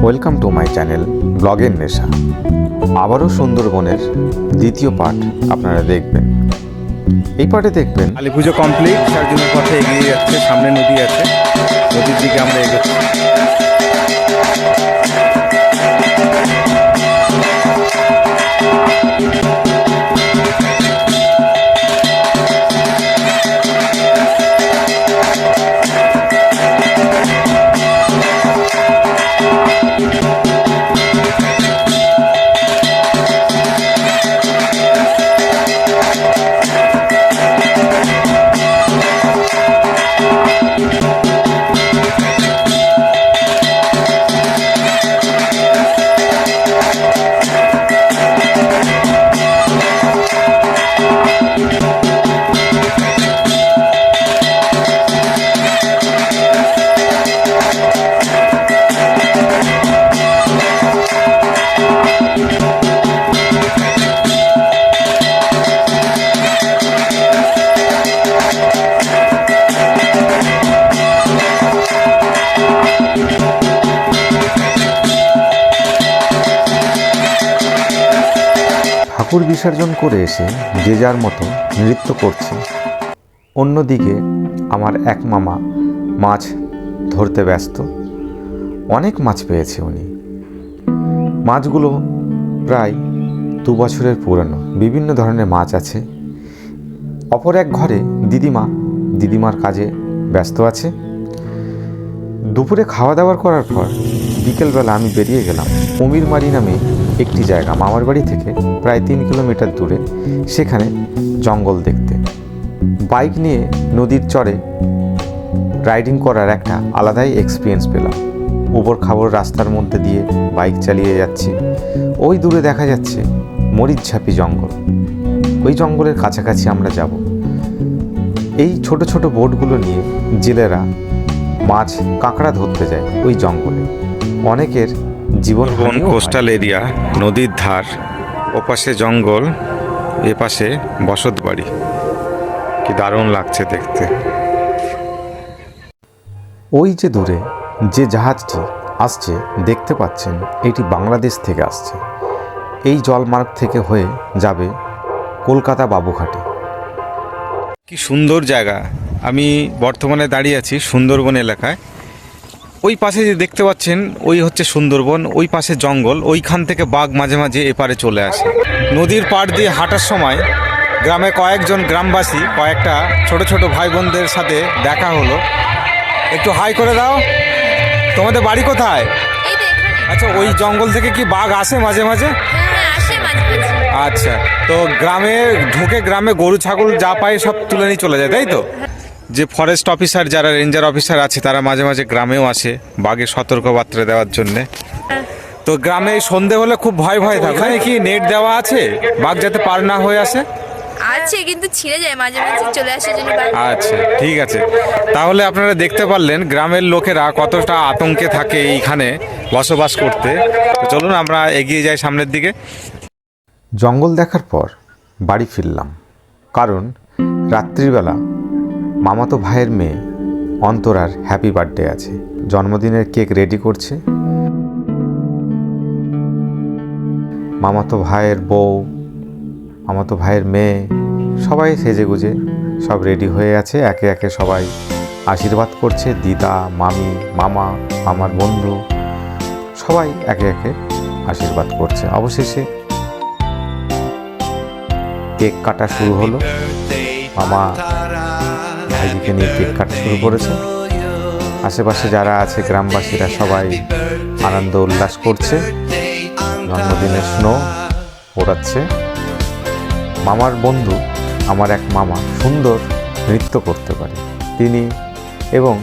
Welcome to my channel ব্লগের নেশা। আবারও সুন্দরবনের দ্বিতীয় পার্ট আপনারা দেখবেন। এই পার্টে দেখবেন কালী পুজো কমপ্লিট, তার জন্য পথে এগিয়ে যাচ্ছে। সামনে নদী আছে, নদীর দিকে আমরা এগোচ্ছি। ঠাকুর বিসর্জন করে এসে যে যার মতো নৃত্য করছে। অন্যদিকে আমার এক মামা মাছ ধরতে ব্যস্ত। অনেক মাছ পেয়েছে উনি। মাছগুলো প্রায় 2 বছরের পুরনো, বিভিন্ন ধরনের মাছ আছে। অপর এক ঘরে দিদিমার কাজে ব্যস্ত আছে। দুপুরে খাওয়া দাওয়া করার পর বিকেলবেলা আমি বেরিয়ে গেলাম কুমিরমারি নামে একটি জায়গা, মামার বাড়ি থেকে প্রায় 3 কিলোমিটার দূরে। সেখানে জঙ্গল দেখতে বাইক নিয়ে নদীর চরে রাইডিং করার একটা আলাদাই এক্সপিরিয়েন্স পেলাম। উবড় খাবড় রাস্তার মধ্যে দিয়ে বাইক চালিয়ে যাচ্ছি। ওই দূরে দেখা যাচ্ছে মরিচঝাপি জঙ্গল। ওই জঙ্গলের কাছাকাছি আমরা যাব। এই ছোট ছোট বোটগুলো নিয়ে জেলেরা মাছ কাঁকড়া ধরতে যায় ওই জঙ্গলে। অনেকের জীবন কোস্টাল এরিয়া, নদীর ধার, ওপাশে জঙ্গল, এপাশে বসত বাড়ি। কি দারুণ লাগছে দেখতে। ওই যে দূরে যে জাহাজটি আসছে দেখতে পাচ্ছেন, এটি বাংলাদেশ থেকে আসছে। এই জলমার্গ থেকে হয়ে যাবে কলকাতা বাবুঘাটে। কি সুন্দর জায়গা। আমি বর্তমানে দাঁড়িয়ে আছি সুন্দরবন এলাকায়। ওই পাশে যে দেখতে পাচ্ছেন, ওই হচ্ছে সুন্দরবন, ওই পাশে জঙ্গল। ওইখান থেকে বাঘ মাঝে মাঝে এপারে চলে আসে। নদীর পাড় দিয়ে হাঁটার সময় গ্রামে কয়েকজন গ্রামবাসী, কয়েকটা ছোট ছোট ভাই বোনদের সাথে দেখা হলো। একটু হাই করে দাও। তোমাদের বাড়ি কোথায়? আচ্ছা, ওই জঙ্গল থেকে কি বাঘ আসে মাঝে মাঝে? আচ্ছা, তো গ্রামে ঢুকে গ্রামে গরু ছাগল যা পায় সব তুলে নিয়ে চলে যায়, তাই তো? যে ফরেস্ট অফিসার, যারা রেঞ্জার অফিসার আছে, তারা মাঝে মাঝে গ্রামেও আসে বাঘের সতর্কবার্তা দেওয়ার জন্যে। তো গ্রামে সন্ধে হলে খুব ভয় থাকে। ওখানে কি নেট দেওয়া আছে বাঘ যাতে পার না হয়ে আসে? আছে, কিন্তু ছিঁড়ে যায় মাঝে মাঝে, চলে আসার জন্য। আচ্ছা, ঠিক আছে। তাহলে আপনারা দেখতে পারলেন গ্রামের লোকেরা কতটা আতঙ্কে থাকে এইখানে বসবাস করতে। চলুন আমরা এগিয়ে যাই সামনের দিকে। জঙ্গল দেখার পর বাড়ি ফিরলাম, কারণ রাত্রিবেলা মামাতো ভাইয়ের মেয়ে অন্তরার হ্যাপি বার্থডে আছে। জন্মদিনের কেক রেডি করছে। মামাতো ভাইয়ের বউ, মামাতো ভাইয়ের মেয়ে সবাই সেজেগুজে সব রেডি হয়ে আছে। একে একে সবাই আশীর্বাদ করছে। দিদা, মামি, মামা, আমার বন্ধু সবাই একে একে আশীর্বাদ করছে। অবশেষে কেক কাটা শুরু হলো। মামা ভাইজিকে নিয়ে কেক কাটা শুরু করেছে। আশেপাশে যারা আছে গ্রামবাসীরা সবাই আনন্দ উল্লাস করছে। জন্মদিনের স্নো ওড়াচ্ছে। মামার বন্ধু, আমার এক মামা সুন্দর নৃত্য করতে পারে। তিনি এবং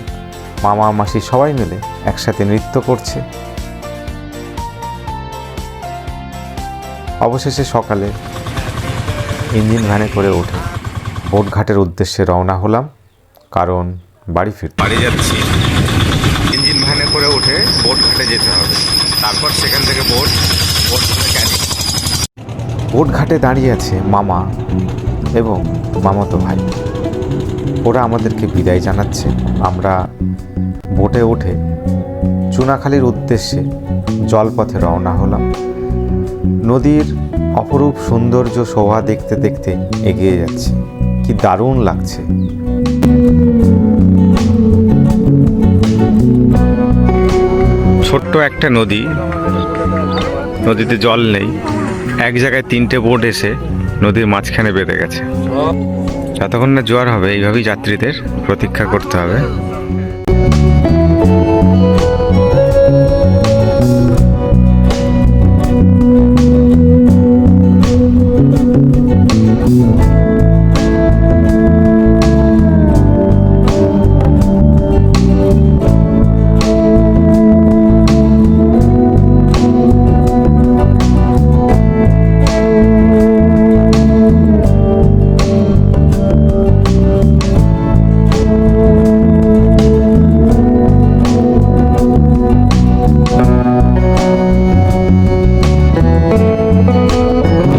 মামা মাসি সবাই মিলে একসাথে নৃত্য করছে। অবশেষে সকালে ইঞ্জিন ভ্যানে করে উঠে বোটঘাটের উদ্দেশ্যে রওনা হলাম, কারণ বাড়ি যাচ্ছি। ইঞ্জিন ভ্যানে করে উঠে বোটঘাটে যেতে হবে। তারপর সেখান থেকে বোটঘাটে দাঁড়িয়ে আছে মামা এবং মামাতো ভাই। ওরা আমাদেরকে বিদায় জানাচ্ছে। আমরা বোটে উঠে চুনাখালীর উদ্দেশ্যে জলপথে রওনা হলাম। নদীর অপরূপ সৌন্দর্য শোভা দেখতে দেখতে এগিয়ে যাচ্ছে, কি দারুণ লাগছে। ছোট্ট একটা নদী, নদীতে জল নেই, এক জায়গায় 3টে বোট এসে নদীর মাঝখানে বেঁধে গেছে। যতক্ষণ না জোয়ার হবে এইভাবেই যাত্রীদের প্রতীক্ষা করতে হবে।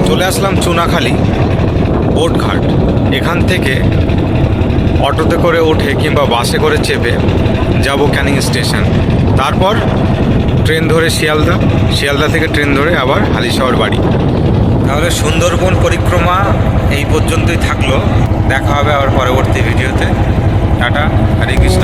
চলে আসলাম চুনাখালী বোট ঘাট। এখান থেকে অটোতে করে উঠে কিংবা বাসে করে চেপে যাব ক্যানিং স্টেশন, তারপর ট্রেন ধরে শিয়ালদা, শিয়ালদা থেকে ট্রেন ধরে আবার হালিশহর বাড়ি। তাহলে সুন্দরবন পরিক্রমা এই পর্যন্তই থাকলো। দেখা হবে আবার পরবর্তী ভিডিওতে। টাটা, হরে কৃষ্ণ।